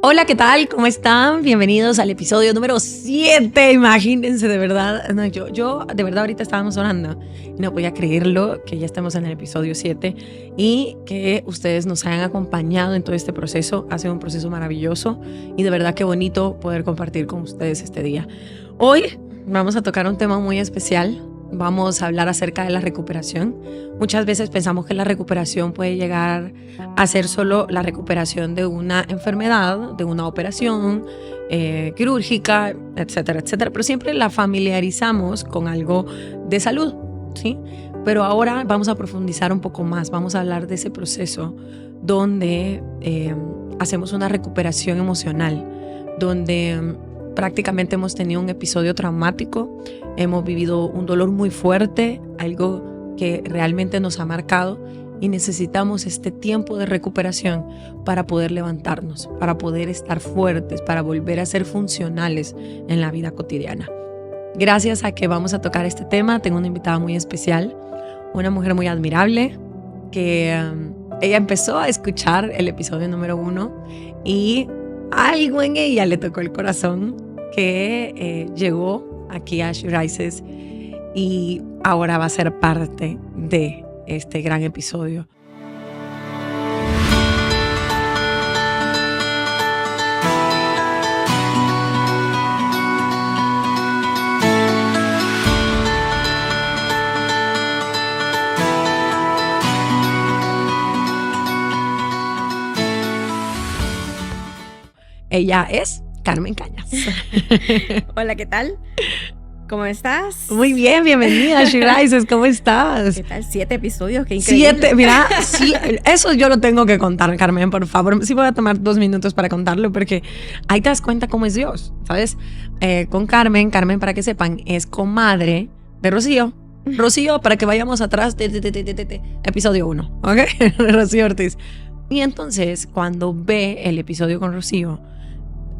Hola, ¿qué tal? ¿Cómo están? Bienvenidos al episodio número 7. Imagínense, de verdad. No, yo de verdad ahorita estábamos orando y no podía creerlo que ya estemos en el episodio 7 y que ustedes nos hayan acompañado en todo este proceso. Ha sido un proceso maravilloso y de verdad qué bonito poder compartir con ustedes este día. Hoy vamos a tocar un tema muy especial. Vamos a hablar acerca de la recuperación. Muchas veces pensamos que la recuperación puede llegar a ser solo la recuperación de una enfermedad, de una operación quirúrgica, etcétera, etcétera. Pero siempre la familiarizamos con algo de salud, ¿sí? Pero ahora vamos a profundizar un poco más. Vamos a hablar de ese proceso donde hacemos una recuperación emocional, donde prácticamente hemos tenido un episodio traumático, hemos vivido un dolor muy fuerte, algo que realmente nos ha marcado y necesitamos este tiempo de recuperación para poder levantarnos, para poder estar fuertes, para volver a ser funcionales en la vida cotidiana. Gracias a que vamos a tocar este tema, tengo una invitada muy especial, una mujer muy admirable que ella empezó a escuchar el episodio número 1 y algo en ella le tocó el corazón que llegó aquí a She Rises y ahora va a ser parte de este gran episodio. Ella es Carmen Cañas. Hola, ¿qué tal? ¿Cómo estás? Muy bien, bienvenida a She Rises, ¿cómo estás? ¿Qué tal? 7 episodios, qué increíble. 7, mira, sí, eso yo lo tengo que contar, Carmen, por favor. Sí voy a tomar 2 minutos para contarlo porque ahí te das cuenta cómo es Dios, ¿sabes? Con Carmen, para que sepan, es comadre de Rocío. Rocío, para que vayamos atrás, episodio 1, ¿ok? Rocío Ortiz. Y entonces, cuando ve el episodio con Rocío,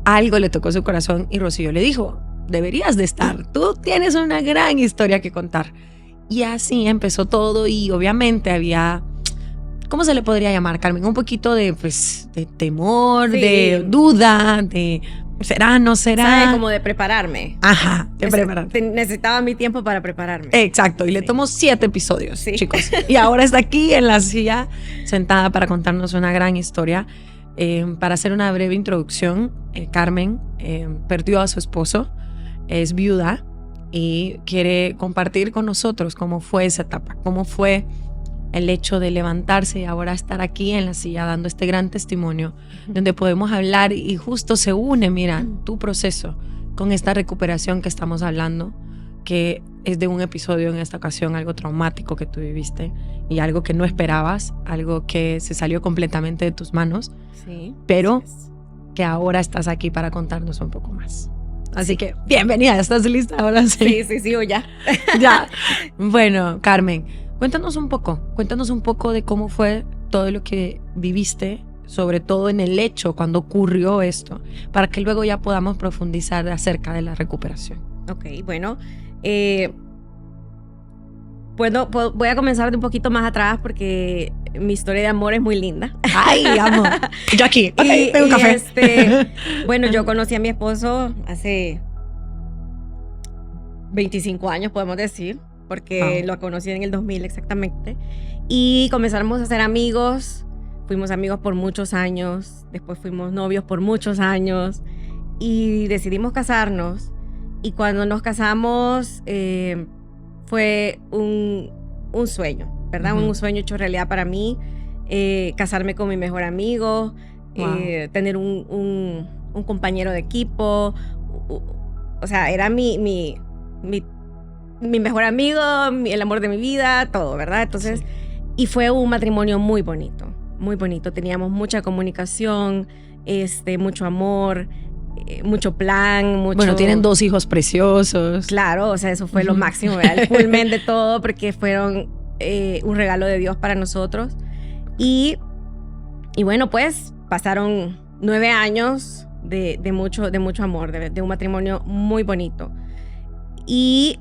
algo le tocó su corazón y Rocío le dijo, deberías de estar, tú tienes una gran historia que contar. Y así empezó todo y obviamente había, ¿cómo se le podría llamar, Carmen? Un poquito de, pues, de temor, sí, de duda, de ¿será, no será? ¿Sabe? Como de prepararme. Ajá, de prepararme. Necesitaba mi tiempo para prepararme. Exacto, y le tomó 7 episodios, sí, chicos. Y ahora está aquí en la silla, sentada para contarnos una gran historia. Para hacer una breve introducción, Carmen perdió a su esposo, es viuda y quiere compartir con nosotros cómo fue esa etapa, cómo fue el hecho de levantarse y ahora estar aquí en la silla dando este gran testimonio donde podemos hablar y justo se une, mira, tu proceso con esta recuperación que estamos hablando, que es de un episodio en esta ocasión, algo traumático que tú viviste y algo que no esperabas, algo que se salió completamente de tus manos, sí, pero que ahora estás aquí para contarnos un poco más. Así que, bienvenida, ¿estás lista ahora? Sí, o ya. Ya. Bueno, Carmen, cuéntanos un poco de cómo fue todo lo que viviste, sobre todo en el hecho cuando ocurrió esto, para que luego ya podamos profundizar acerca de la recuperación. Ok, bueno, voy a comenzar de un poquito más atrás porque mi historia de amor es muy linda. Ay, amo. Yo aquí, okay, tengo un café. Bueno, yo conocí a mi esposo hace 25 años, podemos decir, porque lo conocí en el 2000 exactamente. Y comenzamos a ser amigos, fuimos amigos por muchos años, después fuimos novios por muchos años y decidimos casarnos. Y cuando nos casamos fue un sueño, ¿verdad? Un sueño hecho realidad para mí, casarme con mi mejor amigo, tener un compañero de equipo, o sea, era mi mejor amigo, el amor de mi vida, todo, ¿verdad? Entonces, sí. Y fue un matrimonio muy bonito, teníamos mucha comunicación, mucho amor, mucho plan, mucho... Bueno, tienen 2 hijos preciosos. Claro, o sea, eso fue lo máximo, ¿verdad? El culmen de todo, porque fueron un regalo de Dios para nosotros. Y bueno, pues pasaron 9 años de mucho amor, de un matrimonio muy bonito. Y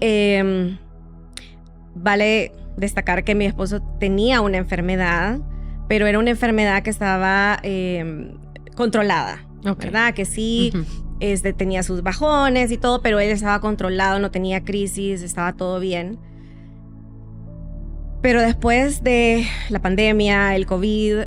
vale destacar que mi esposo tenía una enfermedad, pero era una enfermedad que estaba controlada, Okay. ¿verdad? Que sí, tenía sus bajones y todo, pero él estaba controlado, no tenía crisis, estaba todo bien. Pero después de la pandemia, el COVID,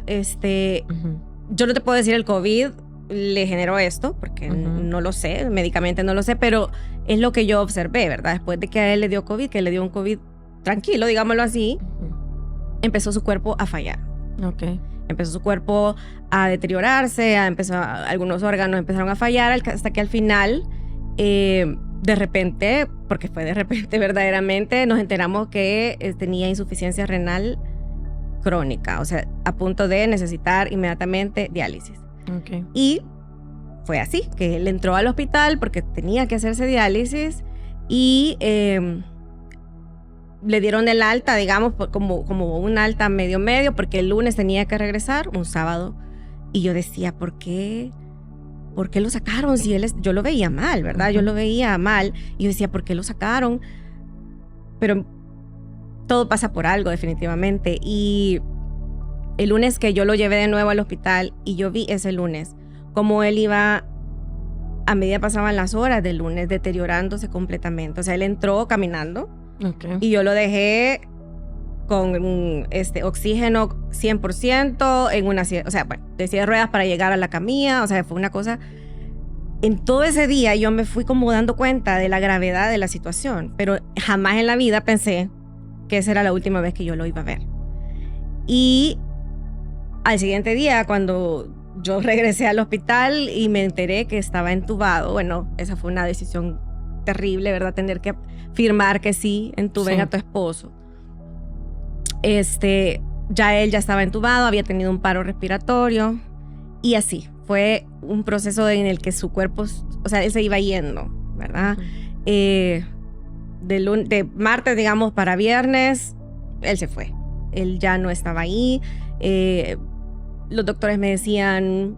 yo no te puedo decir el COVID le generó esto, porque no lo sé, médicamente no lo sé, pero es lo que yo observé, ¿verdad? Después de que a él le dio COVID, que le dio un COVID tranquilo, digámoslo así, empezó su cuerpo a fallar. Okay. Empezó su cuerpo a deteriorarse, algunos órganos empezaron a fallar, hasta que al final, de repente, porque fue de repente verdaderamente, nos enteramos que tenía insuficiencia renal crónica, o sea, a punto de necesitar inmediatamente diálisis. Okay. Y fue así, que él entró al hospital porque tenía que hacerse diálisis y le dieron el alta, digamos, como un alta medio, porque el lunes tenía que regresar, un sábado. Y yo decía, ¿por qué lo sacaron? Si yo lo veía mal, ¿verdad? Yo lo veía mal. Y yo decía, ¿por qué lo sacaron? Pero todo pasa por algo, definitivamente. Y el lunes que yo lo llevé de nuevo al hospital, y yo vi ese lunes cómo él iba, a medida pasaban las horas del lunes, deteriorándose completamente. O sea, él entró caminando. Okay. Y yo lo dejé con oxígeno 100% en una silla, o sea, bueno, de silla de ruedas para llegar a la camilla, o sea, fue una cosa. En todo ese día yo me fui como dando cuenta de la gravedad de la situación, pero jamás en la vida pensé que esa era la última vez que yo lo iba a ver. Y al siguiente día, cuando yo regresé al hospital y me enteré que estaba entubado, bueno, esa fue una decisión terrible, ¿verdad? Tener que firmar que sí, entuben a tu esposo. Ya él ya estaba entubado, había tenido un paro respiratorio y así. Fue un proceso en el que su cuerpo, o sea, él se iba yendo, ¿verdad? De martes, digamos, para viernes, él se fue. Él ya no estaba ahí. Los doctores me decían,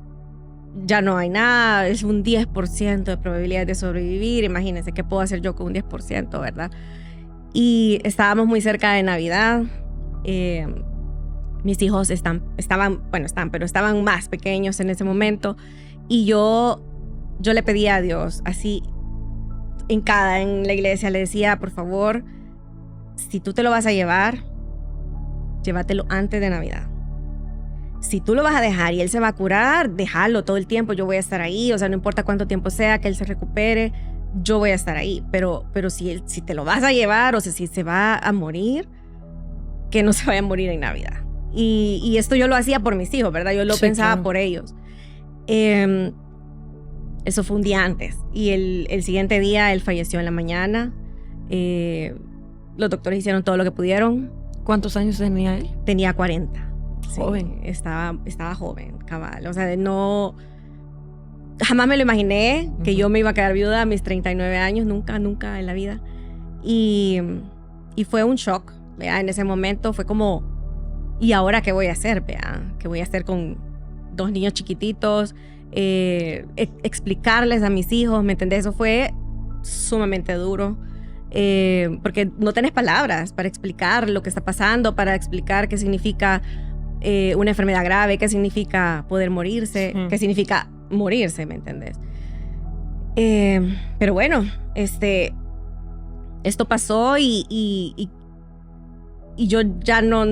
ya no hay nada, es un 10% de probabilidad de sobrevivir. Imagínense qué puedo hacer yo con un 10%, ¿verdad? Y estábamos muy cerca de Navidad. Mis hijos estaban más pequeños en ese momento. Y yo le pedía a Dios, así, en la iglesia le decía, por favor, si tú te lo vas a llevar, llévatelo antes de Navidad. Si tú lo vas a dejar y él se va a curar, déjalo todo el tiempo, yo voy a estar ahí, o sea, no importa cuánto tiempo sea, que él se recupere, yo voy a estar ahí, pero si te lo vas a llevar, o sea, si se va a morir, que no se vaya a morir en Navidad. Y esto yo lo hacía por mis hijos, ¿verdad? Yo lo pensaba por ellos. Eso fue un día antes, y el siguiente día él falleció en la mañana. Los doctores hicieron todo lo que pudieron. ¿Cuántos años tenía él? Tenía 40. Joven. Sí, estaba joven, cabal. O sea, jamás me lo imaginé que yo me iba a quedar viuda a mis 39 años, nunca en la vida. Y fue un shock, ¿vea? En ese momento fue como, ¿y ahora qué voy a hacer, vea? ¿Qué voy a hacer con 2 niños chiquititos? Explicarles a mis hijos, ¿me entendés? Eso fue sumamente duro. Porque no tenés palabras para explicar lo que está pasando, para explicar qué significa una enfermedad grave, qué significa poder morirse, qué significa morirse, ¿me entendés? Pero bueno, esto pasó y yo ya no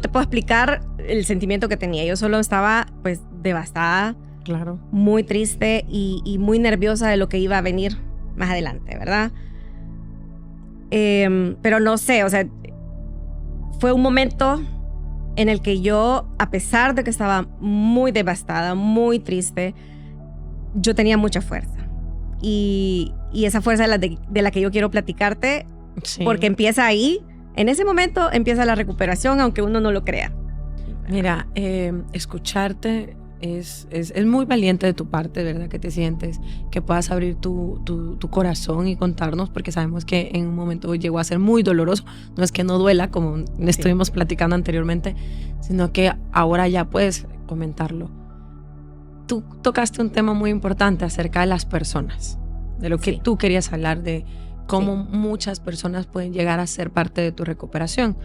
te puedo explicar el sentimiento que tenía. Yo solo estaba pues devastada, claro, muy triste y muy nerviosa de lo que iba a venir más adelante, ¿verdad? Pero no sé, o sea, fue un momento en el que yo, a pesar de que estaba muy devastada, muy triste, yo tenía mucha fuerza. Y esa fuerza de la que yo quiero platicarte, porque empieza ahí, en ese momento empieza la recuperación, aunque uno no lo crea. Mira, escucharte es muy valiente de tu parte, ¿verdad? Que te sientes, que puedas abrir tu corazón y contarnos, porque sabemos que en un momento llegó a ser muy doloroso. No es que no duela, como estuvimos platicando anteriormente, sino que ahora ya puedes comentarlo. Tú tocaste un tema muy importante acerca de las personas, de lo que tú querías hablar, de cómo muchas personas pueden llegar a ser parte de tu recuperación.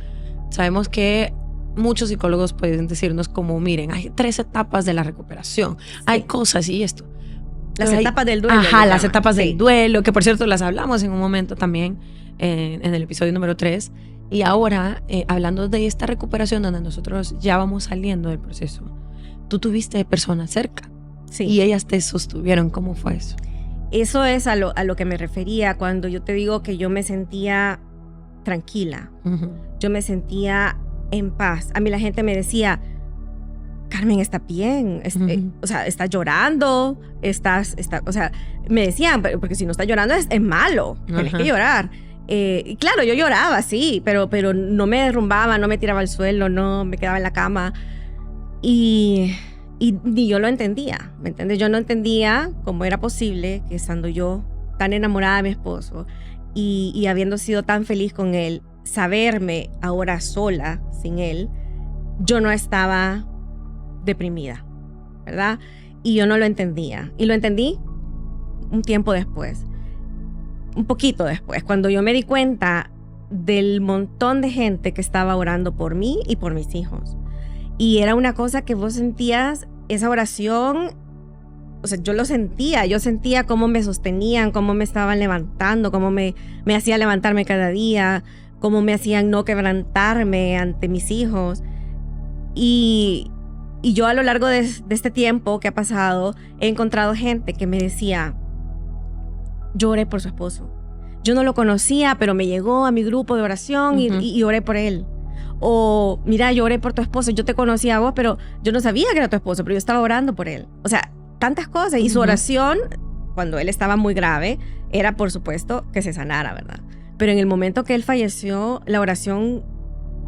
Sabemos que muchos psicólogos pueden decirnos como, miren, hay 3 etapas de la recuperación, hay cosas y esto. Las etapas del duelo. Ajá, las etapas del duelo, que por cierto las hablamos en un momento también en el episodio número 3. Y ahora, hablando de esta recuperación donde nosotros ya vamos saliendo del proceso, tú tuviste personas cerca y ellas te sostuvieron. ¿Cómo fue eso? Eso es a lo que me refería cuando yo te digo que yo me sentía tranquila. Yo me sentía en paz. A mí la gente me decía, Carmen, está bien, o sea, está llorando, o sea, me decían, porque si no está llorando es malo, tienes que llorar. Y claro, yo lloraba, sí, pero no me derrumbaba, no me tiraba al suelo, no me quedaba en la cama. Y ni yo lo entendía, ¿me entiendes? Yo no entendía cómo era posible que estando yo tan enamorada de mi esposo y habiendo sido tan feliz con él, saberme ahora sola, sin él, yo no estaba deprimida, ¿verdad? Y yo no lo entendía. Y lo entendí un tiempo después, un poquito después, cuando yo me di cuenta del montón de gente que estaba orando por mí y por mis hijos. Y era una cosa que vos sentías, esa oración, o sea, yo sentía cómo me sostenían, cómo me estaban levantando, cómo me hacía levantarme cada día, cómo me hacían no quebrantarme ante mis hijos. Y yo a lo largo de este tiempo que ha pasado, he encontrado gente que me decía, yo oré por su esposo. Yo no lo conocía, pero me llegó a mi grupo de oración y oré por él. O, mira, yo oré por tu esposo, yo te conocía a vos, pero yo no sabía que era tu esposo, pero yo estaba orando por él. O sea, tantas cosas. Y su oración, cuando él estaba muy grave, era, por supuesto, que se sanara, ¿verdad? Pero en el momento que él falleció, la oración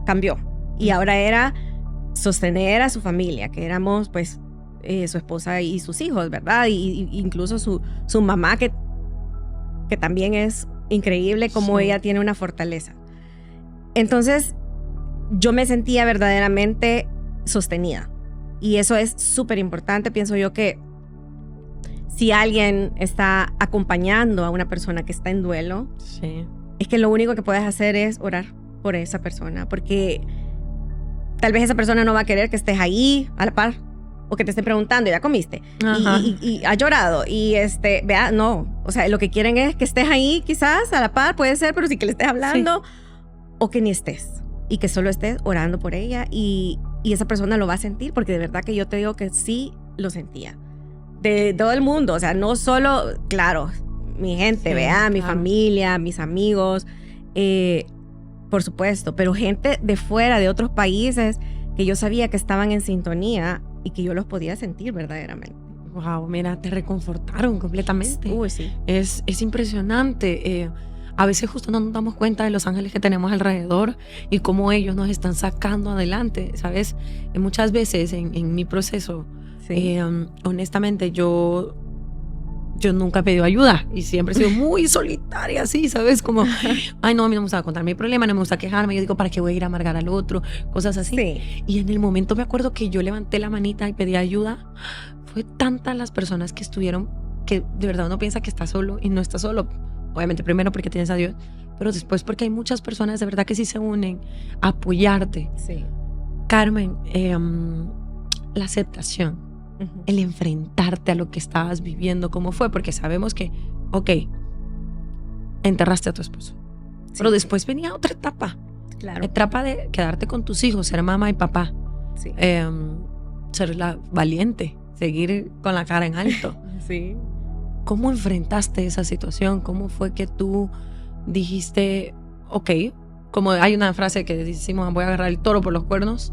cambió. Y ahora era sostener a su familia, que éramos, pues, su esposa y sus hijos, ¿verdad? Y incluso su mamá, que también es increíble como ella tiene una fortaleza. Entonces, yo me sentía verdaderamente sostenida. Y eso es súper importante. Pienso yo que si alguien está acompañando a una persona que está en duelo, es que lo único que puedes hacer es orar por esa persona. Porque tal vez esa persona no va a querer que estés ahí a la par. O que te esté preguntando, ¿ya comiste? Y ha llorado. Y vea, no. O sea, lo que quieren es que estés ahí quizás a la par, puede ser, pero sí que le estés hablando. O que ni estés. Y que solo estés orando por ella. Y esa persona lo va a sentir, porque de verdad que yo te digo que sí lo sentía. De todo el mundo. O sea, no solo, claro, mi gente, mi familia, mis amigos. Por supuesto. Pero gente de fuera, de otros países, que yo sabía que estaban en sintonía y que yo los podía sentir verdaderamente. Wow, mira, te reconfortaron completamente. Uy, sí. Es impresionante. A veces justo no nos damos cuenta de los ángeles que tenemos alrededor y cómo ellos nos están sacando adelante, ¿sabes? Muchas veces en mi proceso, honestamente, yo nunca he pedido ayuda y siempre he sido muy solitaria, así, ¿sabes? Como, ay, no, a mí no me gusta contar mi problema, no me gusta quejarme. Yo digo, ¿para qué voy a ir a amargar al otro? Cosas así. Y en el momento me acuerdo que yo levanté la manita y pedí ayuda. Fue tantas las personas que estuvieron que de verdad uno piensa que está solo y no está solo. Obviamente, primero porque tienes a Dios, pero después porque hay muchas personas de verdad que sí se unen a apoyarte. Carmen, la aceptación. El enfrentarte a lo que estabas viviendo, ¿cómo fue? Porque sabemos que, ok, enterraste a tu esposo, pero después venía otra etapa, la etapa de quedarte con tus hijos, ser mamá y papá, ser la valiente, seguir con la cara en alto. ¿Cómo enfrentaste esa situación? ¿Cómo fue que tú dijiste, ok, como hay una frase que decimos, voy a agarrar el toro por los cuernos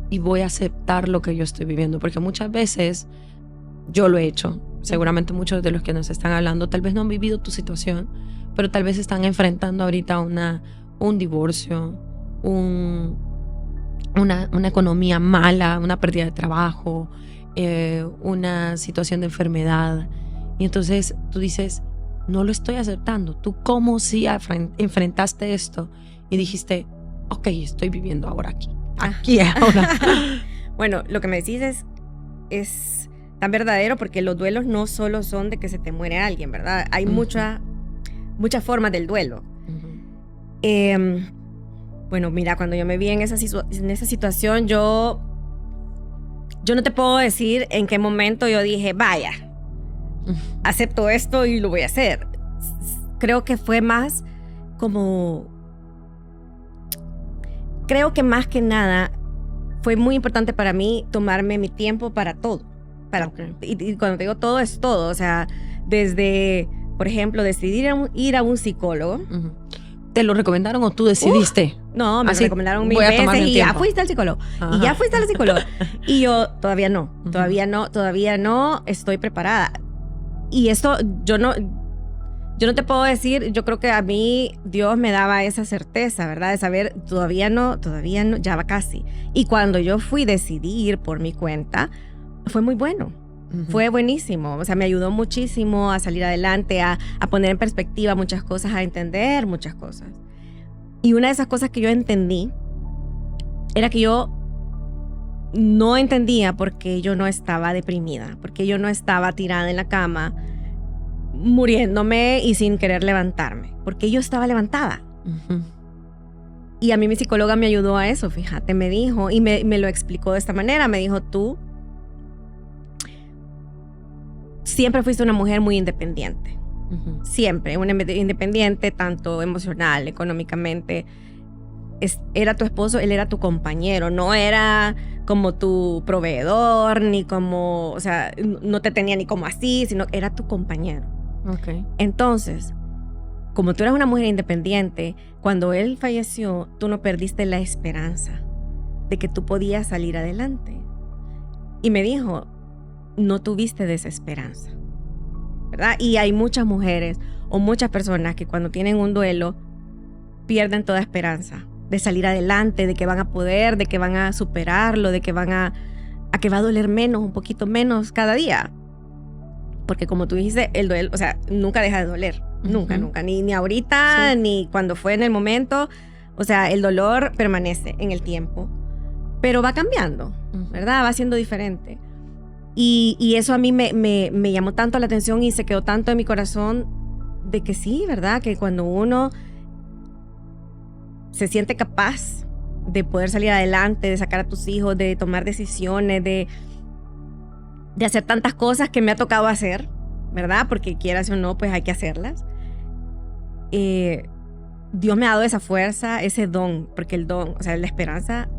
y voy a aceptar lo que yo estoy viviendo? Porque muchas veces yo lo he hecho. Seguramente muchos de los que nos están hablando tal vez no han vivido tu situación, pero tal vez están enfrentando ahorita un divorcio, una economía mala, una pérdida de trabajo, una situación de enfermedad. Y entonces tú dices, no lo estoy aceptando. ¿Tú cómo sí enfrentaste esto y dijiste, ok, estoy viviendo ahora aquí ahora? Bueno, lo que me decís es tan verdadero, porque los duelos no solo son de que se te muere alguien, ¿verdad? Hay muchas formas del duelo. Bueno, mira, cuando yo me vi en esa situación, yo no te puedo decir en qué momento yo dije, vaya, acepto esto y lo voy a hacer. Creo que fue más como... Creo que más que nada fue muy importante para mí tomarme mi tiempo para todo. Y cuando te digo todo, es todo. O sea, desde, por ejemplo, decidir ir a un psicólogo. ¿Te lo recomendaron o tú decidiste? No, me lo recomendaron 1000 veces y ya fuiste al psicólogo. Ajá. Y ya fuiste al psicólogo. Y yo, todavía no estoy preparada. Y esto, yo no te puedo decir, yo creo que a mí Dios me daba esa certeza, ¿verdad? De saber, todavía no, ya va casi. Y cuando yo decidí ir por mi cuenta, fue muy bueno. Fue buenísimo. O sea, me ayudó muchísimo a salir adelante, a poner en perspectiva muchas cosas, a entender muchas cosas. Y una de esas cosas que yo entendí era que yo no entendía por qué yo no estaba deprimida, por qué yo no estaba tirada en la cama, muriéndome y sin querer levantarme, porque yo estaba levantada. Y a mí mi psicóloga me ayudó a eso, fíjate, me dijo, y me lo explicó de esta manera, me dijo, tú siempre fuiste una mujer muy independiente, siempre, una independiente tanto emocional, económicamente. Era tu esposo, él era tu compañero, no era como tu proveedor, ni como, o sea, no te tenía ni como así, sino que era tu compañero. Okay. Entonces, como tú eras una mujer independiente, cuando él falleció, tú no perdiste la esperanza de que tú podías salir adelante. Y me dijo, no tuviste desesperanza, ¿verdad? Y hay muchas mujeres o muchas personas que cuando tienen un duelo pierden toda esperanza de salir adelante, de que van a poder, de que van a superarlo, de que van a que va a doler menos, un poquito menos cada día. Porque como tú dijiste, el duelo, o sea, nunca deja de doler. Nunca. Ni ahorita, ni cuando fue en el momento. O sea, el dolor permanece en el tiempo. Pero va cambiando, ¿verdad? Va siendo diferente. Y eso a mí me llamó tanto la atención y se quedó tanto en mi corazón de que sí, ¿verdad? Que cuando uno se siente capaz de poder salir adelante, de sacar a tus hijos, de tomar decisiones, de hacer tantas cosas que me ha tocado hacer, ¿verdad? Porque quieras o no, pues hay que hacerlas. Dios me ha dado esa fuerza, ese don, porque el don, o sea, la esperanza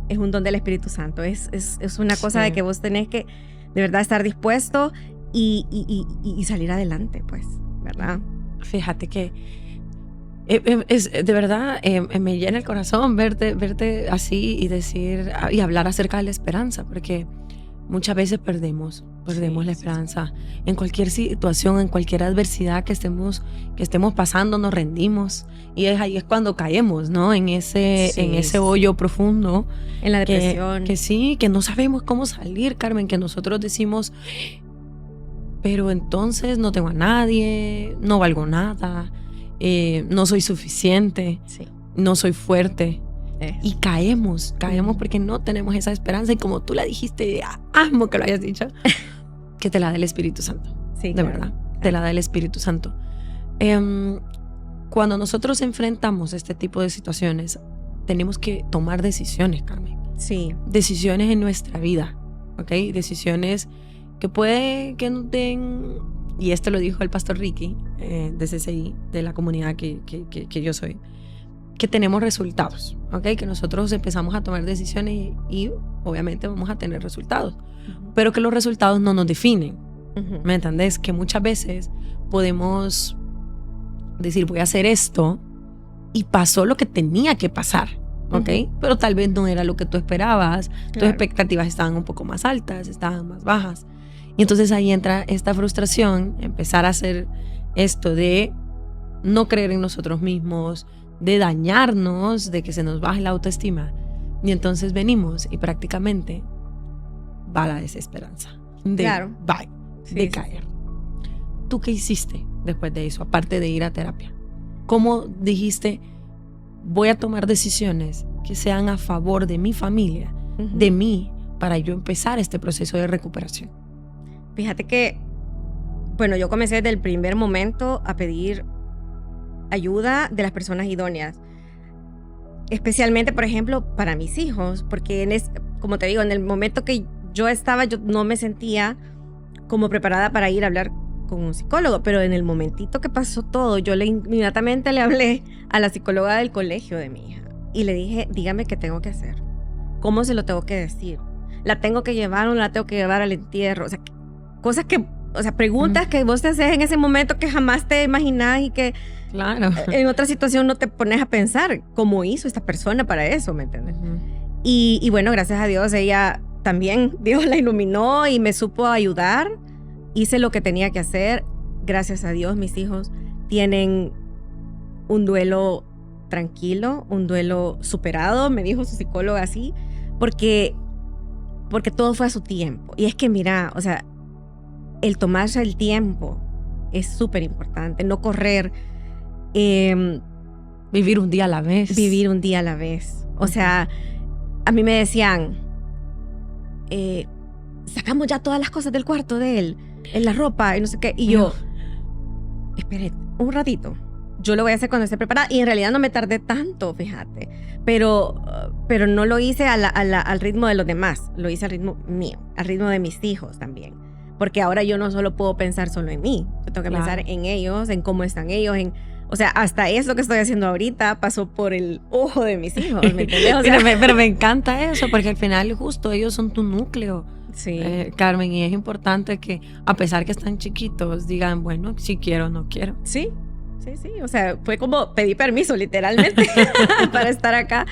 es un don del Espíritu Santo. Es una cosa de que vos tenés que de verdad estar dispuesto y salir adelante, pues, ¿verdad? Fíjate que es de verdad me llena el corazón verte así y decir y hablar acerca de la esperanza, porque muchas veces perdemos la esperanza. En cualquier situación, en cualquier adversidad que estemos pasando, nos rendimos. Y ahí es cuando caemos, ¿no? En ese hoyo profundo. En la depresión. Que no sabemos cómo salir, Carmen, que nosotros decimos, pero entonces no tengo a nadie, no valgo nada, no soy suficiente, no soy fuerte. Y caemos porque no tenemos esa esperanza. Y como tú la dijiste, amo que lo hayas dicho, que te la da el Espíritu Santo. Sí, de verdad, te la da el Espíritu Santo. Cuando nosotros enfrentamos este tipo de situaciones, tenemos que tomar decisiones, Carmen. Sí. Decisiones en nuestra vida, ¿ok? Decisiones que puede que nos den, y esto lo dijo el pastor Ricky de CCI, de la comunidad que yo soy, que tenemos resultados, ¿ok? Que nosotros empezamos a tomar decisiones y obviamente vamos a tener resultados, pero que los resultados no nos definen, ¿me entendés? Que muchas veces podemos decir, voy a hacer esto y pasó lo que tenía que pasar, ¿ok? Pero tal vez no era lo que tú esperabas, tus expectativas estaban un poco más altas, estaban más bajas, y entonces ahí entra esta frustración, empezar a hacer esto de no creer en nosotros mismos, de dañarnos, de que se nos baje la autoestima. Y entonces venimos y prácticamente va la desesperanza. De caer. ¿Tú qué hiciste después de eso, aparte de ir a terapia? ¿Cómo dijiste, voy a tomar decisiones que sean a favor de mi familia, de mí, para yo empezar este proceso de recuperación? Fíjate que, bueno, yo comencé desde el primer momento a pedir ayuda de las personas idóneas. especialmente, por ejemplo, para mis hijos, porque como te digo, en el momento que yo estaba, yo no me sentía como preparada para ir a hablar con un psicólogo, pero en el momentito que pasó todo, yo inmediatamente le hablé a la psicóloga del colegio de mi hija y le dije, dígame qué tengo que hacer, cómo se lo tengo que decir, la tengo que llevar o no la tengo que llevar al entierro, o sea, cosas que, o sea, preguntas que vos te haces en ese momento que jamás te imaginás y que Claro. en otra situación no te pones a pensar cómo hizo esta persona para eso, ¿me entiendes? Y bueno, gracias a Dios, ella también, Dios la iluminó y me supo ayudar. Hice lo que tenía que hacer. Gracias a Dios, mis hijos tienen un duelo tranquilo, un duelo superado, me dijo su psicóloga así, porque todo fue a su tiempo. Y es que mira, o sea, el tomarse el tiempo es súper importante, no correr. Vivir un día a la vez. Vivir un día a la vez. O sea, a mí me decían, sacamos ya todas las cosas del cuarto de él, en la ropa y no sé qué. Y yo, espere un ratito, yo lo voy a hacer cuando esté preparada. Y en realidad no me tardé tanto, fíjate. Pero no lo hice al ritmo de los demás, lo hice al ritmo mío, al ritmo de mis hijos también. Porque ahora yo no solo puedo pensar solo en mí, yo tengo que pensar en ellos, en cómo están ellos, o sea, hasta eso que estoy haciendo ahorita pasó por el ojo de mis hijos, ¿me entiendes? O sea, pero me encanta eso, porque al final justo ellos son tu núcleo, sí. Carmen, y es importante que a pesar que están chiquitos, digan, bueno, si quiero, no quiero. Sí, o sea, fue como pedí permiso literalmente para estar acá.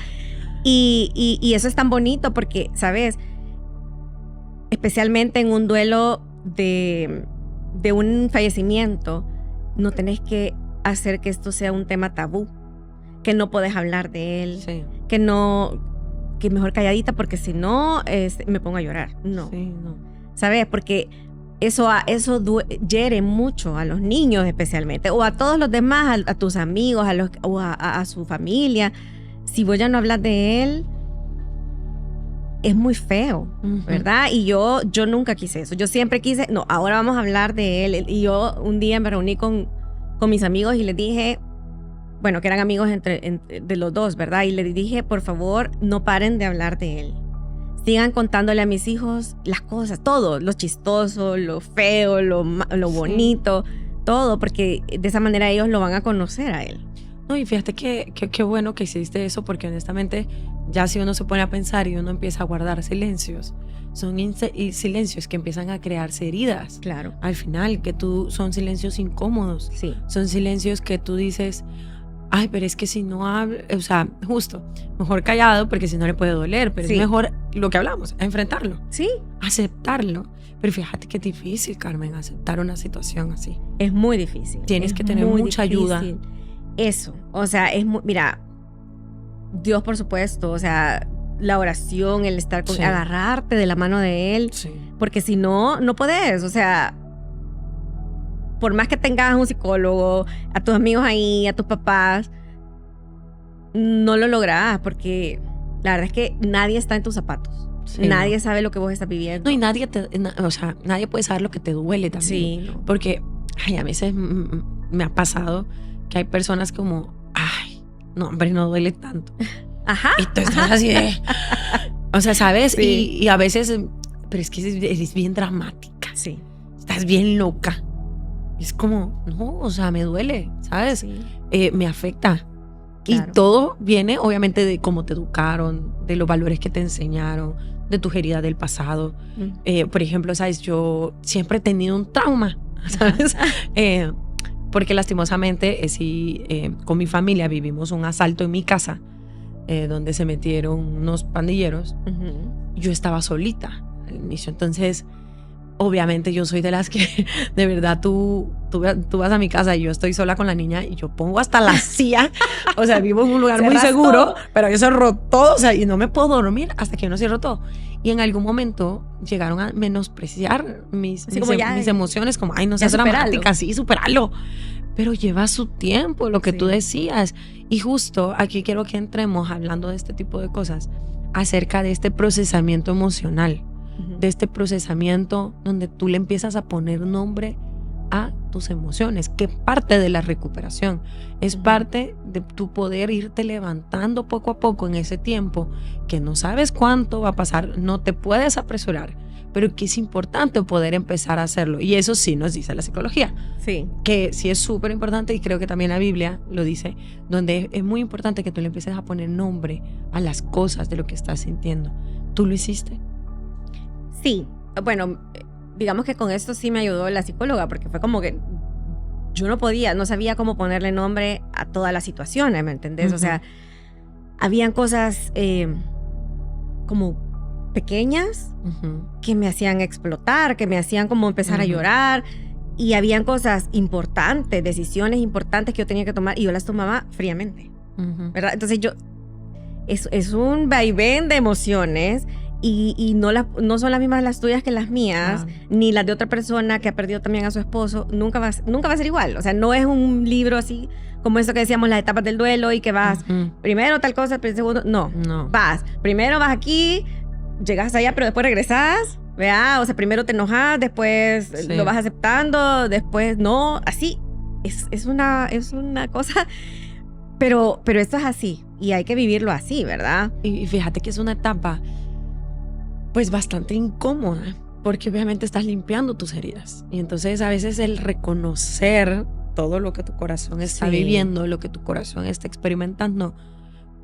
Y eso es tan bonito porque, ¿sabes? Especialmente en un duelo de un fallecimiento, no tenés que hacer que esto sea un tema tabú, que no podés hablar de él, Sí. que mejor calladita porque si no me pongo a llorar. No, Sí, no. ¿sabes? Porque eso hiere mucho a los niños especialmente, o a todos los demás, a tus amigos, o a su familia. Si vos ya no hablas de él, es muy feo, ¿verdad? Y yo nunca quise eso. Yo siempre quise, no, ahora vamos a hablar de él. Y yo un día me reuní con mis amigos y les dije, bueno, que eran amigos de los dos, ¿verdad? Y les dije, por favor, no paren de hablar de él. Sigan contándole a mis hijos las cosas, todo, lo chistoso, lo feo, lo bonito, todo, porque de esa manera ellos lo van a conocer a él. No, y fíjate qué bueno que hiciste eso, porque honestamente ya si uno se pone a pensar y uno empieza a guardar silencios, son silencios que empiezan a crearse heridas. Claro. Al final, son silencios incómodos. Sí. Son silencios que tú dices, ay, pero es que si no hablo, o sea, justo, mejor callado porque si no le puede doler, pero es mejor lo que hablamos, enfrentarlo. Sí. Aceptarlo. Pero fíjate que es difícil, Carmen, aceptar una situación así. Es muy difícil. Tienes que tener mucha ayuda. Eso, o sea, mira, Dios por supuesto, o sea, la oración, el estar agarrarte de la mano de Él, porque si no, no podés, o sea, por más que tengas un psicólogo, a tus amigos ahí, a tus papás, no lo lográs, porque la verdad es que nadie está en tus zapatos. Sí, nadie sabe lo que vos estás viviendo. No, y nadie puede saber lo que te duele también. Sí. Porque a veces me ha pasado que hay personas como, ay, no, hombre, no duele tanto. Ajá. Y tú estás así de, o sea, ¿sabes? Sí. Y a veces, pero es que eres bien dramática. Sí. Estás bien loca. Es como, no, o sea, me duele, ¿sabes? Sí. Me afecta. Claro. Y todo viene, obviamente, de cómo te educaron, de los valores que te enseñaron, de tus heridas del pasado. Por ejemplo, ¿sabes? Yo siempre he tenido un trauma, ¿sabes? Porque lastimosamente, con mi familia vivimos un asalto en mi casa, donde se metieron unos pandilleros. Yo estaba solita al inicio, entonces obviamente yo soy de las que de verdad tú vas a mi casa y yo estoy sola con la niña y yo pongo hasta la silla, o sea, vivo en un lugar muy seguro, todo. Pero yo cerro todo, o sea, y no me puedo dormir hasta que yo no cierro todo. Y en algún momento llegaron a menospreciar mis emociones, como, ay, no seas dramática, sí, superalo. Pero lleva su tiempo, lo que tú decías. Y justo aquí quiero que entremos hablando de este tipo de cosas, acerca de este procesamiento emocional, de este procesamiento donde tú le empiezas a poner nombre a tus emociones, que parte de la recuperación, es parte de tu poder irte levantando poco a poco en ese tiempo que no sabes cuánto va a pasar, no te puedes apresurar, pero que es importante poder empezar a hacerlo. Y eso sí nos dice la psicología. Sí. Que sí es súper importante, y creo que también la Biblia lo dice, donde es muy importante que tú le empieces a poner nombre a las cosas de lo que estás sintiendo. ¿Tú lo hiciste? Sí. Bueno, digamos que con esto sí me ayudó la psicóloga, porque fue como que yo no sabía cómo ponerle nombre a todas las situaciones, ¿me entendés? O sea, habían cosas como pequeñas que me hacían explotar, que me hacían como empezar a llorar, y habían cosas importantes, decisiones importantes que yo tenía que tomar, y yo las tomaba fríamente, ¿verdad? Entonces es un vaivén de emociones, y no son las mismas las tuyas que las mías, ni las de otra persona que ha perdido también a su esposo. Nunca va a ser igual. O sea, no es un libro así como eso que decíamos, las etapas del duelo, y que vas primero tal cosa, pero segundo, no. Vas, primero vas aquí, llegas allá, pero después regresas, ¿verdad? O sea, primero te enojas, después lo vas aceptando, después no, así. Es una cosa, pero esto es así, y hay que vivirlo así, ¿verdad? Y fíjate que es una etapa pues bastante incómoda, porque obviamente estás limpiando tus heridas, y entonces a veces el reconocer todo lo que tu corazón está viviendo, lo que tu corazón está experimentando,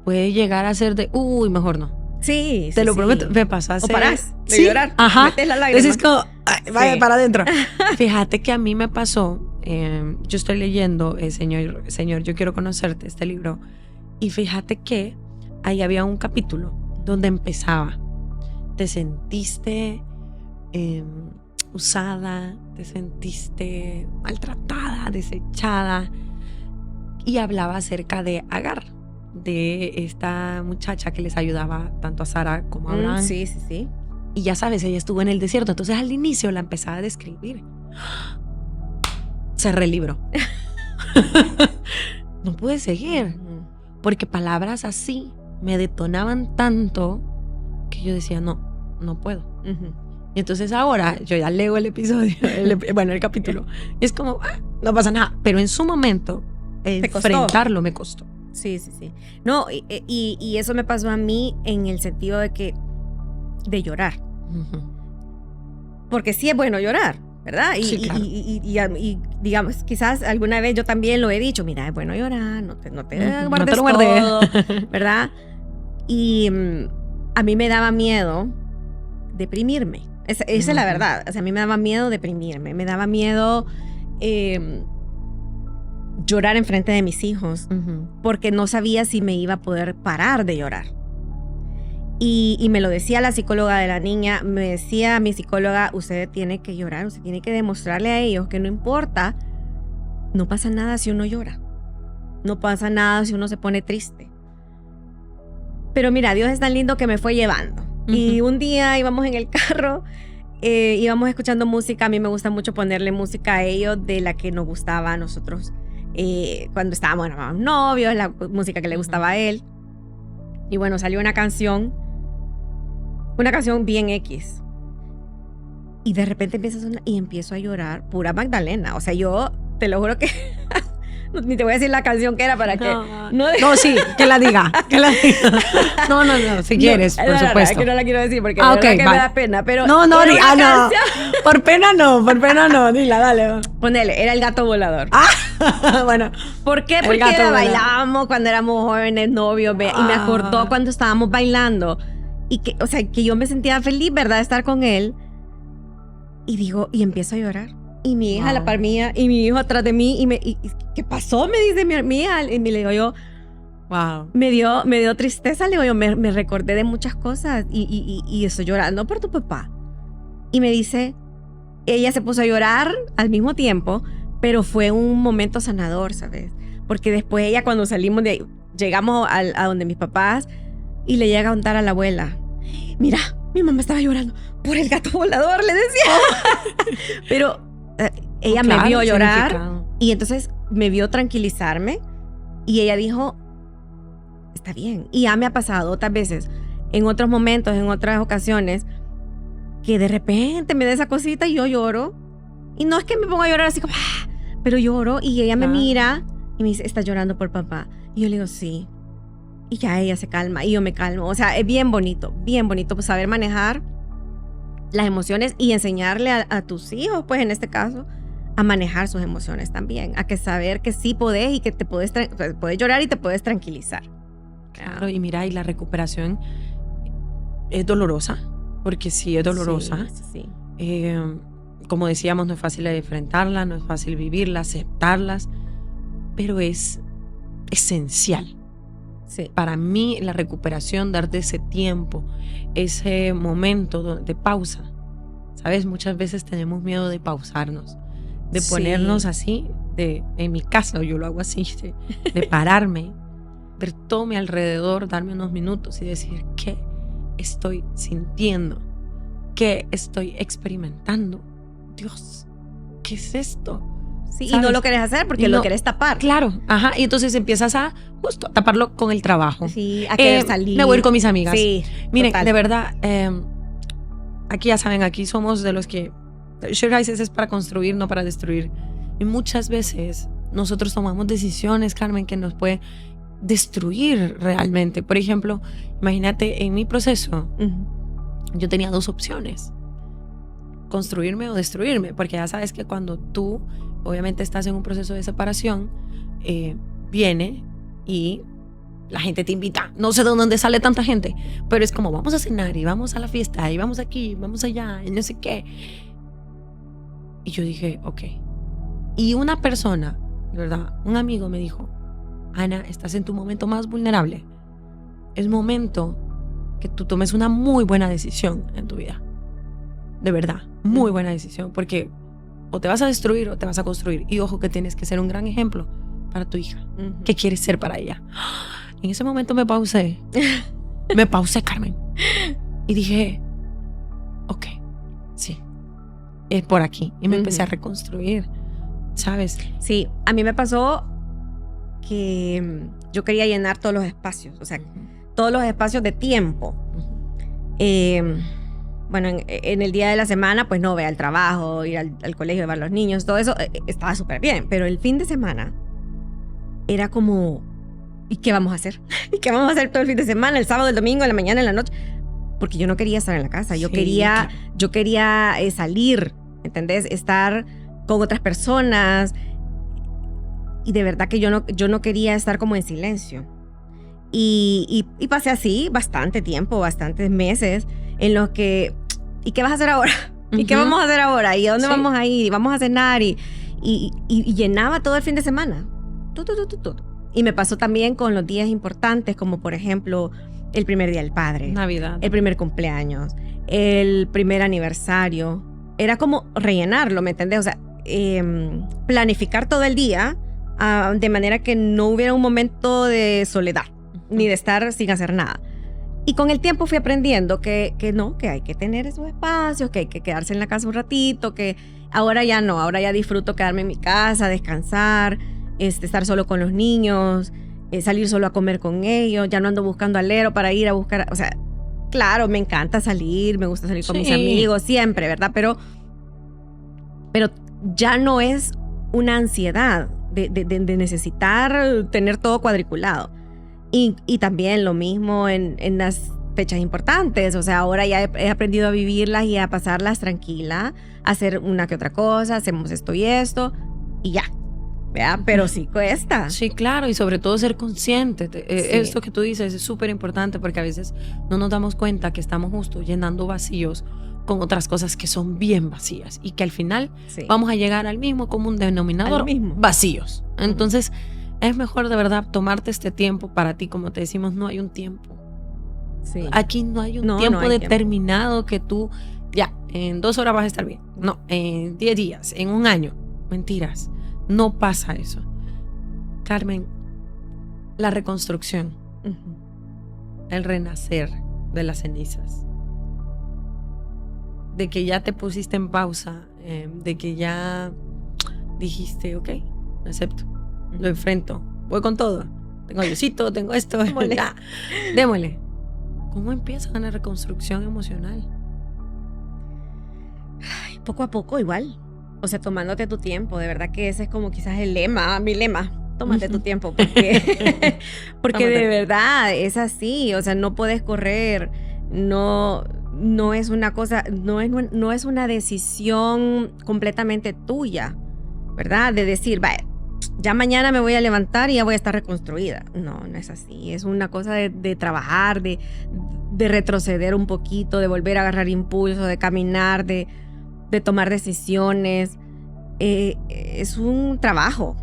puede llegar a ser de, mejor no. Sí, te lo prometo, me pasó hace... O parás de llorar, metes la lágrima. Entonces es como, vaya para adentro. Fíjate que a mí me pasó, yo estoy leyendo Señor, yo quiero conocerte, este libro, y fíjate que ahí había un capítulo donde empezaba: te sentiste usada, te sentiste maltratada, desechada, y hablaba acerca de Agar, de esta muchacha que les ayudaba tanto a Sara como a Abraham. Sí. Y ya sabes, ella estuvo en el desierto, entonces al inicio la empezaba a describir. Cerré el libro. No pude seguir, porque palabras así me detonaban tanto que yo decía, no puedo. Y entonces ahora yo ya leo el episodio, el capítulo, y es como, no pasa nada. Pero en su momento, enfrentarlo me costó. Sí. No, y eso me pasó a mí en el sentido de llorar. Porque sí es bueno llorar, ¿verdad? Claro. Y digamos, quizás alguna vez yo también lo he dicho, mira, es bueno llorar, no te guardes, te lo guardes todo, ¿verdad? Y a mí me daba miedo deprimirme. Esa es la verdad. O sea, a mí me daba miedo deprimirme, me daba miedo llorar enfrente de mis hijos, porque no sabía si me iba a poder parar de llorar. Y me lo decía la psicóloga de la niña, me decía mi psicóloga, usted tiene que llorar, usted tiene que demostrarle a ellos que no importa, no pasa nada si uno llora, no pasa nada si uno se pone triste. Pero mira, Dios es tan lindo que me fue llevando. Y un día íbamos en el carro, íbamos escuchando música. A mí me gusta mucho ponerle música a ellos de la que nos gustaba a nosotros cuando estábamos novios, la música que le gustaba a él. Y bueno, salió una canción bien X. Y de repente empieza a sonar y empiezo a llorar, pura Magdalena. O sea, yo te lo juro que ni te voy a decir la canción que era para que... No, sí, que la diga. No, si quieres, por supuesto. Es que no la quiero decir porque de verdad que me da pena, pero... No, por pena no, dila, dale. Ponele, era El Gato Volador. Bueno. ¿Por qué? Porque bailábamos cuando éramos jóvenes, novios, y me acordó cuando estábamos bailando, y que, o sea, que yo me sentía feliz, ¿verdad?, de estar con él, y empiezo a llorar. Y mi hija a la par mía, y mi hijo atrás de mí, y ¿qué pasó? Me dice mi hija, y me le digo yo, me dio tristeza, le digo yo, me recordé de muchas cosas, y estoy llorando por tu papá. Y me dice, ella se puso a llorar al mismo tiempo, pero fue un momento sanador, ¿sabes? Porque después ella, cuando salimos de ahí, llegamos a donde mis papás, y le llega a contar a la abuela, mira, mi mamá estaba llorando por el gato volador, le decía. Pero ella me vio llorar, y entonces me vio tranquilizarme, y ella dijo, está bien. Y ya me ha pasado otras veces, en otros momentos, en otras ocasiones, que de repente me da esa cosita y yo lloro. Y no es que me ponga a llorar así como, pero lloro y ella me Claro. mira y me dice, ¿estás llorando por papá? Y yo le digo, sí. Y ya ella se calma y yo me calmo. O sea, es bien bonito pues saber manejar las emociones y enseñarle a tus hijos, pues en este caso, a manejar sus emociones también, a que saber que sí podés y que te puedes llorar y te puedes tranquilizar. Claro, y mira, y la recuperación es dolorosa, porque sí es dolorosa. Sí. Como decíamos, no es fácil enfrentarla, no es fácil vivirla, aceptarlas, pero es esencial. Sí. Para mí, la recuperación, darte ese tiempo, ese momento de pausa. ¿Sabes? Muchas veces tenemos miedo de pausarnos, de ponernos así, en mi caso yo lo hago así, de pararme, ver todo mi alrededor, darme unos minutos y decir qué estoy sintiendo, qué estoy experimentando. Dios, ¿qué es esto? Sí, y ¿sabes? no lo querés hacer porque lo querés tapar. Claro, ajá, y entonces empiezas a justo taparlo con el trabajo. Sí, a querer salir. Me voy a ir con mis amigas. Sí, miren, total. de verdad, aquí ya saben, aquí somos de los que Share Rises es para construir, no para destruir. Y muchas veces nosotros tomamos decisiones, Carmen, que nos pueden destruir realmente. Por ejemplo, imagínate, en mi proceso, yo tenía 2 opciones: construirme o destruirme, porque ya sabes que cuando tú obviamente estás en un proceso de separación, viene y la gente te invita, no sé de dónde sale tanta gente, pero es como vamos a cenar y vamos a la fiesta y vamos aquí, vamos allá y no sé qué. Y yo dije, ok. Y una persona, ¿verdad? Un amigo me dijo, Ana, estás en tu momento más vulnerable. Es momento que tú tomes una muy buena decisión en tu vida. De verdad, muy buena decisión, porque o te vas a destruir o te vas a construir. Y ojo que tienes que ser un gran ejemplo para tu hija. ¿Qué quieres ser para ella? En ese momento me pausé. Me pausé, Carmen. Y dije, ok, sí, es por aquí. Y me empecé a reconstruir, ¿sabes? Sí, a mí me pasó que yo quería llenar todos los espacios, o sea, todos los espacios de tiempo. Bueno, en el día de la semana, pues no, ve al trabajo, ir al colegio, llevar a los niños, todo eso estaba súper bien. Pero el fin de semana era como, ¿y qué vamos a hacer? ¿Y qué vamos a hacer todo el fin de semana? El sábado, el domingo, en la mañana, en la noche. Porque yo no quería estar en la casa. Yo quería salir, ¿entendés? Estar con otras personas. Y de verdad que yo no quería estar como en silencio. Y pasé así bastante tiempo, bastantes meses, en los que, ¿y qué vas a hacer ahora? ¿Y qué vamos a hacer ahora? ¿Y a dónde vamos a ir? ¿Y vamos a cenar? Y llenaba todo el fin de semana. Todo. Y me pasó también con los días importantes, como por ejemplo, el primer día del padre. Navidad. El primer cumpleaños. El primer aniversario. Era como rellenarlo, ¿me entendés? O sea, planificar todo el día de manera que no hubiera un momento de soledad, ni de estar sin hacer nada. Y con el tiempo fui aprendiendo que hay que tener esos espacios, que hay que quedarse en la casa un ratito, que ahora ya no, ahora ya disfruto quedarme en mi casa, descansar, estar solo con los niños, salir solo a comer con ellos, ya no ando buscando alero para ir a buscar, o sea, claro, me encanta salir, me gusta salir con mis amigos, siempre, ¿verdad? Pero ya no es una ansiedad de necesitar tener todo cuadriculado. Y también lo mismo en las fechas importantes. O sea, ahora ya he aprendido a vivirlas y a pasarlas tranquila, a hacer una que otra cosa, hacemos esto y esto, y ya. ¿Verdad? Pero sí cuesta. Sí, claro, y sobre todo ser consciente. Esto que tú dices es súper importante porque a veces no nos damos cuenta que estamos justo llenando vacíos con otras cosas que son bien vacías y que al final vamos a llegar al mismo común denominador, vacíos. Entonces, es mejor de verdad tomarte este tiempo para ti. Como te decimos, no hay un tiempo. Sí. Aquí no hay un tiempo determinado que tú, ya, en 2 horas vas a estar bien. No, en 10 días, en 1 año. Mentiras. No pasa eso. Carmen, la reconstrucción, el renacer de las cenizas, de que ya te pusiste en pausa, de que ya dijiste, ok, lo acepto, lo enfrento, voy con todo, tengo ayucito, tengo esto, démosle. ¿Cómo empieza una reconstrucción emocional? Ay, poco a poco igual. O sea, tomándote tu tiempo, de verdad que ese es como quizás el lema, mi lema. Tómate tu tiempo, porque de verdad es así. O sea, no puedes correr, no es una cosa, no es una decisión completamente tuya, ¿verdad? De decir, vaya, ya mañana me voy a levantar y ya voy a estar reconstruida. No es así. Es una cosa de trabajar, de retroceder un poquito, de volver a agarrar impulso, de caminar, de tomar decisiones. Es un trabajo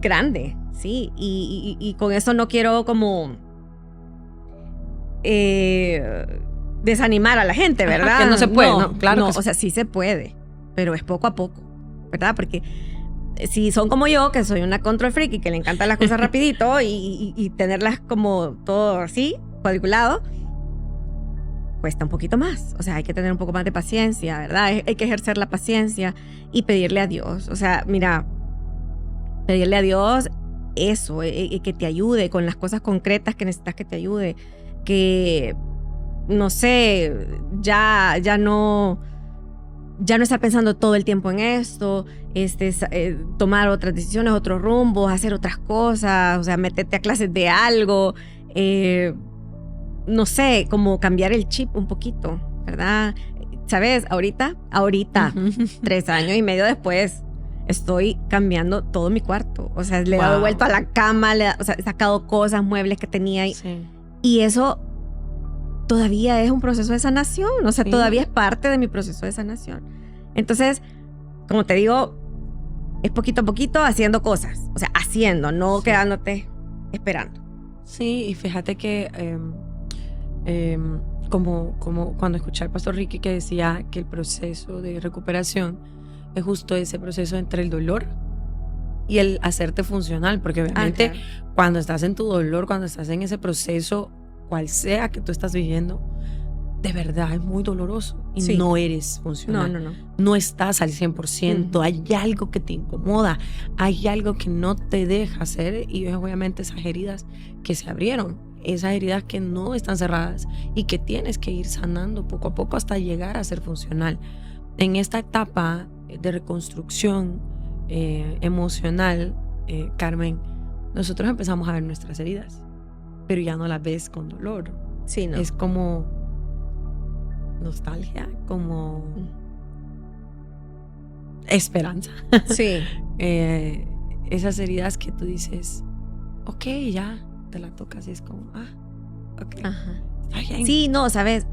grande, sí. Y con eso no quiero como desanimar a la gente, ¿verdad? Ajá, que no se puede, no, claro. No, o sea, sí se puede, pero es poco a poco, ¿verdad? Porque si son como yo, que soy una control freak y que le encantan las cosas rapidito y tenerlas como todo así, cuadriculado, cuesta un poquito más. O sea, hay que tener un poco más de paciencia, ¿verdad? Hay que ejercer la paciencia y pedirle a Dios. O sea, mira, pedirle a Dios eso, que te ayude con las cosas concretas que necesitas que te ayude. Que, no sé, ya no estar pensando todo el tiempo en esto, tomar otras decisiones, otros rumbos, hacer otras cosas, o sea, meterte a clases de algo, no sé, como cambiar el chip un poquito, ¿verdad? ¿Sabes? Ahorita, 3 años y medio después, estoy cambiando todo mi cuarto. O sea, le he dado vuelta a la cama, o sea, he sacado cosas, muebles que tenía ahí. Sí. Y eso todavía es un proceso de sanación, o sea, todavía es parte de mi proceso de sanación. Entonces, como te digo, es poquito a poquito haciendo cosas, o sea, haciendo, no quedándote esperando. Sí, y fíjate que como cuando escuché al pastor Ricky que decía que el proceso de recuperación es justo ese proceso entre el dolor y el hacerte funcional, porque obviamente cuando estás en tu dolor, cuando estás en ese proceso, cual sea que tú estás viviendo, de verdad es muy doloroso y no eres funcional. No estás al 100%, hay algo que te incomoda, hay algo que no te deja hacer y obviamente esas heridas que se abrieron, esas heridas que no están cerradas y que tienes que ir sanando poco a poco hasta llegar a ser funcional. En esta etapa de reconstrucción emocional, Carmen, nosotros empezamos a ver nuestras heridas, pero ya no las ves con dolor. Sí, ¿no? Es como nostalgia, como esperanza. Sí. Esas heridas que tú dices, ok, ya te la tocas y es como, ok. Ajá. Está bien. Sí, no, sabes,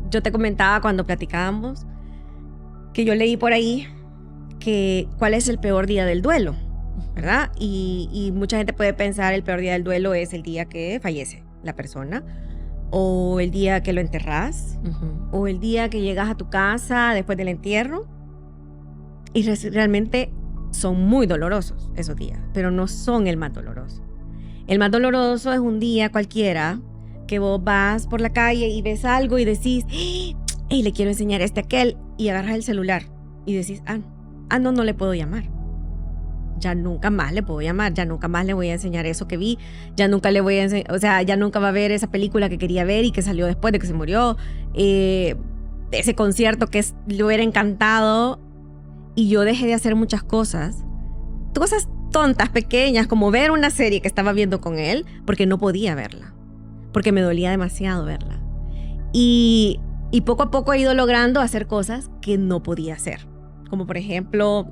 yo te comentaba cuando platicábamos que yo leí por ahí que cuál es el peor día del duelo, ¿verdad? Y mucha gente puede pensar el peor día del duelo es el día que fallece la persona, o el día que lo enterras, o el día que llegas a tu casa después del entierro. Y realmente son muy dolorosos esos días, pero no son el más doloroso. El más doloroso es un día cualquiera que vos vas por la calle y ves algo y decís, hey, le quiero enseñar a aquel, y agarras el celular y decís, no le puedo llamar. Ya nunca más le puedo llamar, ya nunca más le voy a enseñar eso que vi, ya nunca le voy a enseñar, o sea, ya nunca va a ver esa película que quería ver y que salió después de que se murió, ese concierto que le hubiera encantado, y yo dejé de hacer muchas cosas tontas, pequeñas, como ver una serie que estaba viendo con él, porque no podía verla, porque me dolía demasiado verla. Y poco a poco he ido logrando hacer cosas que no podía hacer, como por ejemplo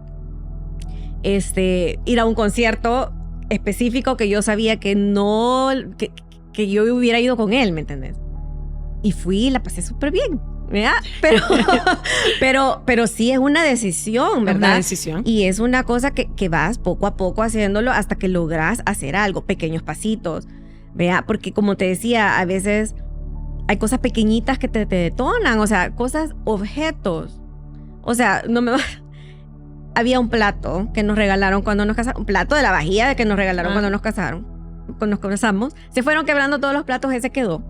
ir a un concierto específico que yo sabía que yo hubiera ido con él, ¿me entendés? Y fui y la pasé súper bien, ¿verdad? Pero sí es una decisión, ¿verdad? Una decisión. Y es una cosa que vas poco a poco haciéndolo hasta que logras hacer algo, pequeños pasitos, ¿verdad? Porque como te decía, a veces hay cosas pequeñitas que te detonan, o sea, objetos. O sea, había un plato que nos regalaron cuando nos casamos, un plato de la vajilla que nos regalaron cuando nos casamos. Se fueron quebrando todos los platos, ese quedó.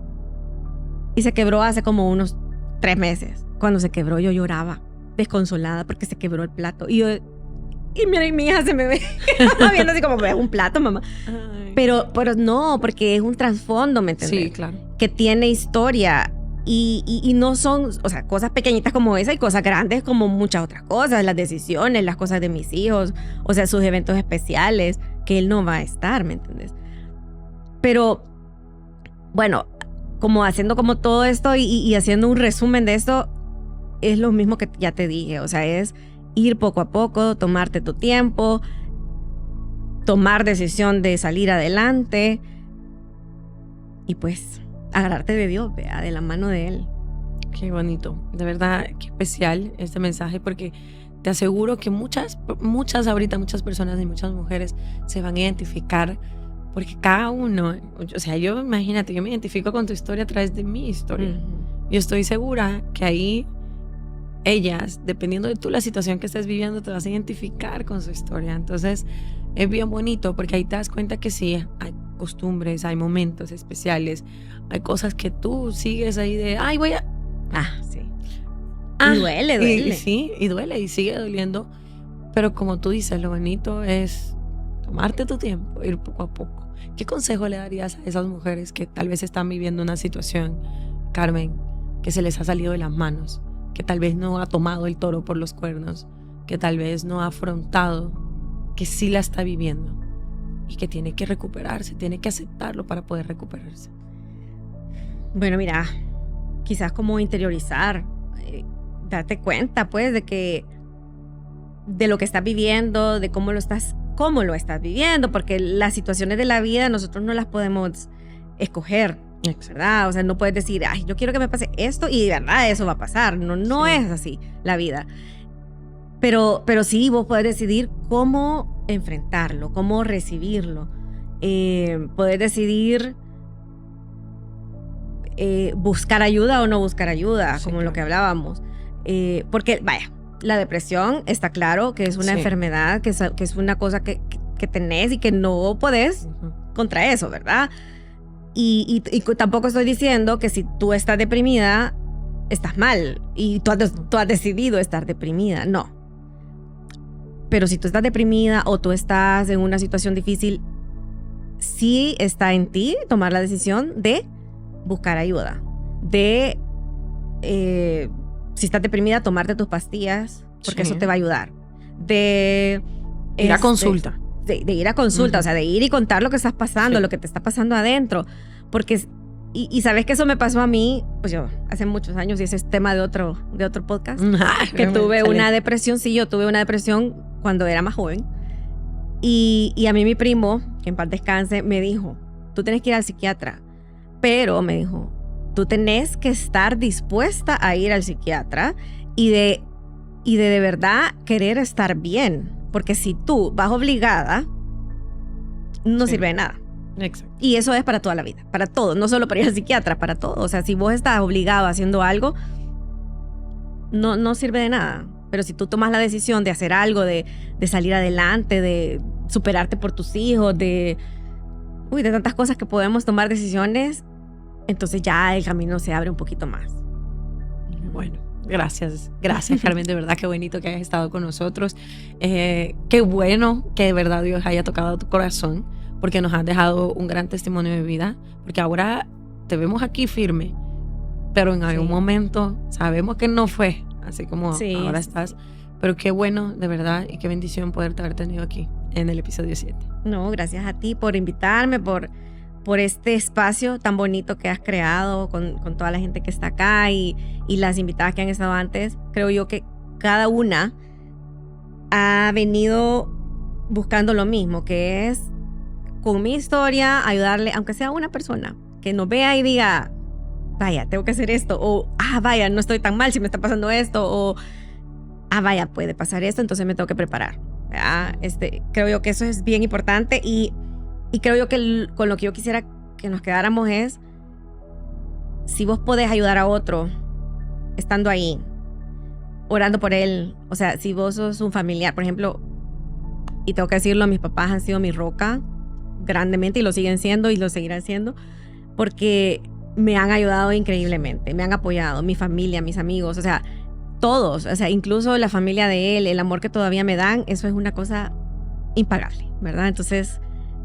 Y se quebró hace como unos 3 meses. Cuando se quebró yo lloraba, desconsolada porque se quebró el plato. Y mira, mi hija se me ve viendo así como, ¿es un plato, mamá? Pero no, porque es un trasfondo, ¿me entiendes? Sí, claro. Que tiene historia. Y no son, o sea, cosas pequeñitas como esa y cosas grandes como muchas otras cosas, las decisiones, las cosas de mis hijos, o sea, sus eventos especiales, que él no va a estar, ¿me entiendes? Pero, bueno, como haciendo como todo esto y haciendo un resumen de esto, es lo mismo que ya te dije, o sea, es ir poco a poco, tomarte tu tiempo, tomar decisión de salir adelante y pues agarrarte de Dios, vea, de la mano de Él. Qué bonito, de verdad, qué especial este mensaje, porque te aseguro que muchas personas y muchas mujeres se van a identificar, porque cada uno, o sea, yo imagínate, yo me identifico con tu historia a través de mi historia. Yo estoy segura que ahí ellas, dependiendo de tú la situación que estés viviendo, te vas a identificar con su historia. Entonces es bien bonito, porque ahí te das cuenta que sí, hay costumbres, hay momentos especiales, hay cosas que tú sigues ahí de, ay, voy a... Sí. Y duele. Y duele y sigue doliendo. Pero como tú dices, lo bonito es tomarte tu tiempo, ir poco a poco. ¿Qué consejo le darías a esas mujeres que tal vez están viviendo una situación, Carmen, que se les ha salido de las manos, que tal vez no ha tomado el toro por los cuernos, que tal vez no ha afrontado, que sí la está viviendo y que tiene que recuperarse, tiene que aceptarlo para poder recuperarse? Bueno, mira, quizás como interiorizar, darte cuenta pues de lo que estás viviendo, de cómo lo estás viviendo, porque las situaciones de la vida nosotros no las podemos escoger, ¿verdad? O sea, no puedes decir, ay, yo quiero que me pase esto y de verdad eso va a pasar. No Sí. es así la vida. Pero sí, vos podés decidir cómo enfrentarlo, cómo recibirlo. Podés decidir buscar ayuda o no buscar ayuda, Sí, como claro. lo que hablábamos. Porque, vaya, la depresión está claro que es una Sí. enfermedad, que es una cosa que tenés y que no podés contra eso, ¿verdad? Y tampoco estoy diciendo que si tú estás deprimida, estás mal y tú has decidido estar deprimida. No. Pero si tú estás deprimida o tú estás en una situación difícil, sí está en ti tomar la decisión de buscar ayuda. De, si estás deprimida, tomarte tus pastillas, porque Sí. eso te va a ayudar. De Ir a consulta. De ir a consulta, o sea, de ir y contar lo que estás pasando, Sí. lo que te está pasando adentro. Porque, y sabes que eso me pasó a mí, pues yo, hace muchos años, y ese es tema de otro podcast, que tuve una depresión. Sí, yo tuve una depresión cuando era más joven. Y a mí mi primo, que en paz descanse, me dijo, tú tienes que ir al psiquiatra. Pero me dijo, tú tenés que estar dispuesta a ir al psiquiatra y de verdad querer estar bien. Porque si tú vas obligada, no Sí. sirve de nada. Exacto. Y eso es para toda la vida, para todo, no solo para ir al psiquiatra, para todo. O sea, si vos estás obligado haciendo algo, no sirve de nada. Pero si tú tomas la decisión de hacer algo, de salir adelante, de superarte por tus hijos, de tantas cosas que podemos tomar decisiones, entonces ya el camino se abre un poquito más. Bueno, gracias, Carmen, de verdad, qué bonito que hayas estado con nosotros. Qué bueno que de verdad Dios haya tocado tu corazón, porque nos has dejado un gran testimonio de vida, porque ahora te vemos aquí firme, pero en algún momento sabemos que no fue así como ahora estás, pero qué bueno, de verdad, y qué bendición poderte haber tenido aquí en el episodio 7. No, gracias a ti por invitarme, por este espacio tan bonito que has creado con toda la gente que está acá y las invitadas que han estado antes. Creo yo que cada una ha venido buscando lo mismo, que es con mi historia ayudarle, aunque sea una persona que nos vea y diga, vaya, tengo que hacer esto, o vaya, no estoy tan mal si me está pasando esto, o vaya, puede pasar esto, entonces me tengo que preparar. Creo yo que eso es bien importante y creo yo que con lo que yo quisiera que nos quedáramos es, si vos podés ayudar a otro estando ahí, orando por él, o sea, si vos sos un familiar, por ejemplo, y tengo que decirlo, mis papás han sido mi roca grandemente y lo siguen siendo y lo seguirán siendo, porque me han ayudado increíblemente, me han apoyado, mi familia, mis amigos, o sea, todos, o sea, incluso la familia de él, el amor que todavía me dan, eso es una cosa impagable, ¿verdad? Entonces,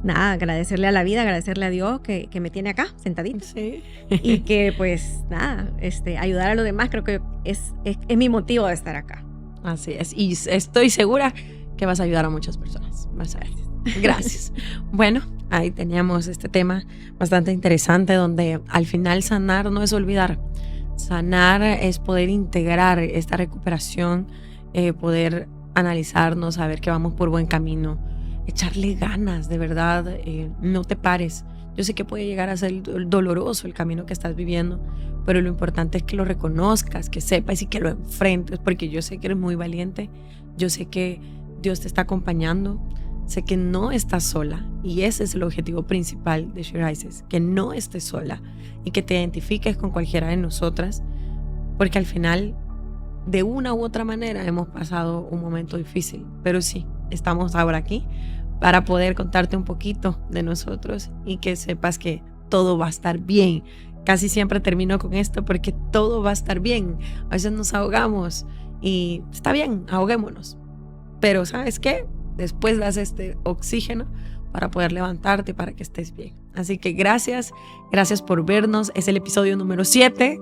nada, agradecerle a la vida, agradecerle a Dios que me tiene acá, sentadita. Sí. Y que pues nada, ayudar a los demás creo que es mi motivo de estar acá. Así es. Y estoy segura que vas a ayudar a muchas personas. Vas a ver. Gracias. Bueno, ahí teníamos este tema bastante interesante donde al final sanar no es olvidar. Sanar es poder integrar esta recuperación, poder analizarnos, saber que vamos por buen camino, echarle ganas, de verdad, no te pares. Yo sé que puede llegar a ser doloroso el camino que estás viviendo, pero lo importante es que lo reconozcas, que sepas y que lo enfrentes, porque yo sé que eres muy valiente, yo sé que Dios te está acompañando, sé que no estás sola y ese es el objetivo principal de She Rises, que no estés sola y que te identifiques con cualquiera de nosotras, porque al final, de una u otra manera, hemos pasado un momento difícil, pero sí, estamos ahora aquí para poder contarte un poquito de nosotros y que sepas que todo va a estar bien. Casi siempre termino con esto porque todo va a estar bien. A veces nos ahogamos y está bien, ahoguémonos. Pero ¿sabes qué? Después das este oxígeno para poder levantarte, para que estés bien. Así que gracias por vernos. Es el episodio número 7.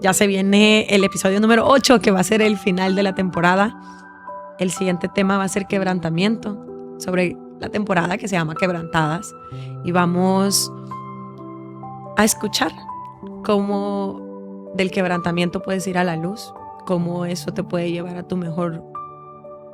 Ya se viene el episodio número 8, que va a ser el final de la temporada. El siguiente tema va a ser quebrantamiento, sobre la temporada que se llama Quebrantadas. Y vamos a escuchar cómo del quebrantamiento puedes ir a la luz, cómo eso te puede llevar a tu mejor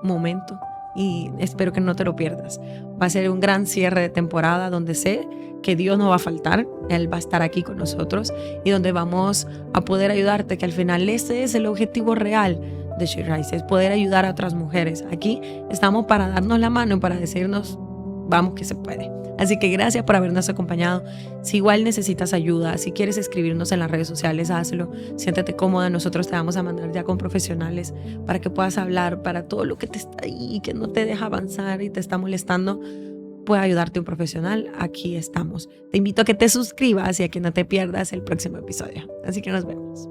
momento. Y espero que no te lo pierdas. Va a ser un gran cierre de temporada donde sé que Dios no va a faltar, Él va a estar aquí con nosotros y donde vamos a poder ayudarte, que al final ese es el objetivo real de She Rises, poder ayudar a otras mujeres. Aquí estamos para darnos la mano y para decirnos, vamos que se puede. Así que gracias por habernos acompañado. Si igual necesitas ayuda, si quieres escribirnos en las redes sociales, hazlo. Siéntete cómoda, nosotros te vamos a mandar ya con profesionales para que puedas hablar, para todo lo que te está ahí, que no te deja avanzar y te está molestando, puede ayudarte un profesional. Aquí estamos. Te invito a que te suscribas y a que no te pierdas el próximo episodio. Así que nos vemos.